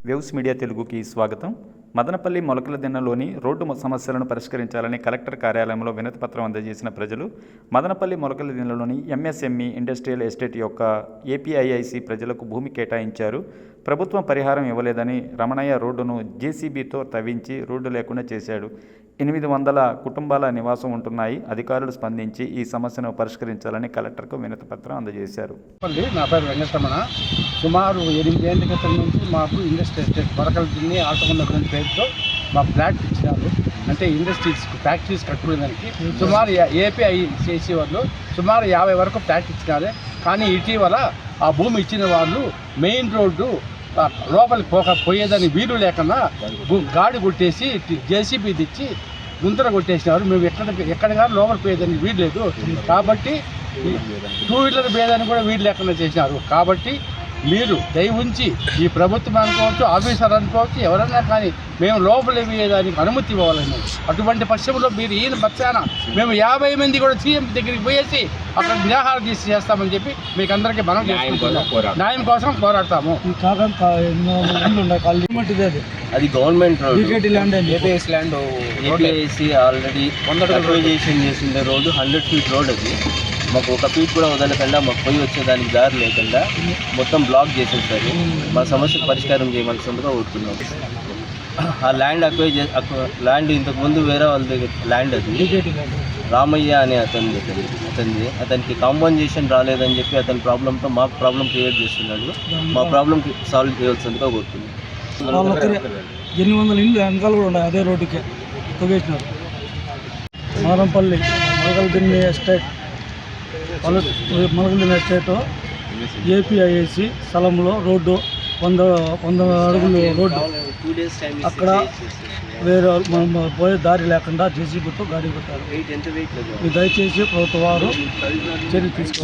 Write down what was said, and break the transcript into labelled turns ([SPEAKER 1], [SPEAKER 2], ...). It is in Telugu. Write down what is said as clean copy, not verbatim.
[SPEAKER 1] వేవ్స్ మీడియా తెలుగుకి స్వాగతం. మదనపల్లి మొలకల దిన్నలోని రోడ్డు సమస్యలను పరిష్కరించాలని కలెక్టర్ కార్యాలయంలో వినతిపత్రం అందజేసిన ప్రజలు మదనపల్లి మొలకల దిన్నలోని ఎంఎస్ఎంఈ ఇండస్ట్రియల్ ఎస్టేట్ యొక్క ఏపీఐఐసి ప్రజలకు భూమి కేటాయించారు. ప్రభుత్వం పరిహారం ఇవ్వలేదని రమణయ్య రోడ్డును జేసీబీతో తవ్వించి రోడ్డు లేకుండా చేశాడు. 800 కుటుంబాల నివాసం ఉంటున్నాయి. అధికారులు స్పందించి ఈ సమస్యను పరిష్కరించాలని కలెక్టర్కు వినతిపత్రం అందజేశారు.
[SPEAKER 2] నా పేరు వెంకటరమణ. సుమారు 8 ఏళ్ల క్రితం నుంచి మాకు ఇండస్ట్రియల్ ఎస్టేట్ మొలకల దిన్ని ఆటోమొబైల్ పేరుతో మా ఫ్లాట్ ఇచ్చినారు. అంటే ఇండస్ట్రీస్ ఫ్యాక్టరీస్ కట్టుకునేదానికి సుమారు ఏపీఐసిసి వాళ్ళు సుమారు 50 వరకు ఫ్లాట్ ఇచ్చినారు. కానీ ఇటీవల ఆ భూమి ఇచ్చిన వాళ్ళు మెయిన్ రోడ్డు లోపలికి పోయేదాన్ని వీలు లేకుండా గాడి కొట్టేసి జేసీబీ తెచ్చి గుంతర కొట్టేసినారు. మేము ఎక్కడ కానీ లోపలికి పోయేదాన్ని వీలు లేదు. కాబట్టి 2 వీలర్ పోయేదాన్ని కూడా వీలు లేకుండా చేసినారు. కాబట్టి మీరు దయ ఉంచి ఈ ప్రభుత్వం అనుకోవచ్చు, ఆఫీసర్ అనుకోవచ్చు, ఎవరన్నా కానీ మేము లోపలి వేయడానికి అనుమతి ఇవ్వాలని. అటువంటి పక్షంలో మీరు ఈయన పక్షాన మేము 50 మంది కూడా సీఎం దగ్గరికి పోయేసి అక్కడ నిరాహార దీక్ష చేస్తామని చెప్పి మీకు అందరికీ మనం న్యాయం కోసం పోరాడతాము.
[SPEAKER 3] అది గవర్నమెంట్ ఏపీఐసి ఆల్రెడీ అక్విజిషన్ చేసిన రోడ్డు 100 ఫీట్ రోడ్. అది మాకు 1 ఫీట్ కూడా వదలకుండా మాకు పోయి వచ్చేదానికి దారి లేకుండా మొత్తం బ్లాక్ చేసేసారు. మా సమస్యకు పరిష్కారం చేయవలసిందిగా కోరుతున్నాం. ఆ ల్యాండ్ ఇంతకుముందు వేరే వాళ్ళ దగ్గర ల్యాండ్, అది రామయ్య అనే అతనికి కాంపన్సేషన్ రాలేదని చెప్పి అతని ప్రాబ్లంతో మా ప్రాబ్లం క్రియేట్ చేస్తున్నాడు. మా ప్రాబ్లం సాల్వ్ చేయవలసిందిగా కోరుతున్నాం.
[SPEAKER 2] 800 ఇళ్ళు వెనకాల కూడా ఉన్నాయి. అదే రోడ్డుకి తొగేసినారు. మదనపల్లి మొలకల ఎస్టేట్ ఏపీఐఐసి స్థలంలో రోడ్డు 100 అడుగులు రోడ్డు అక్కడ వేరే పోయే దారి లేకుండా జేసీబీతో గాడి కొట్టారు. దయచేసి ప్రభుత్వ వారు చర్య తీసుకోవాలి.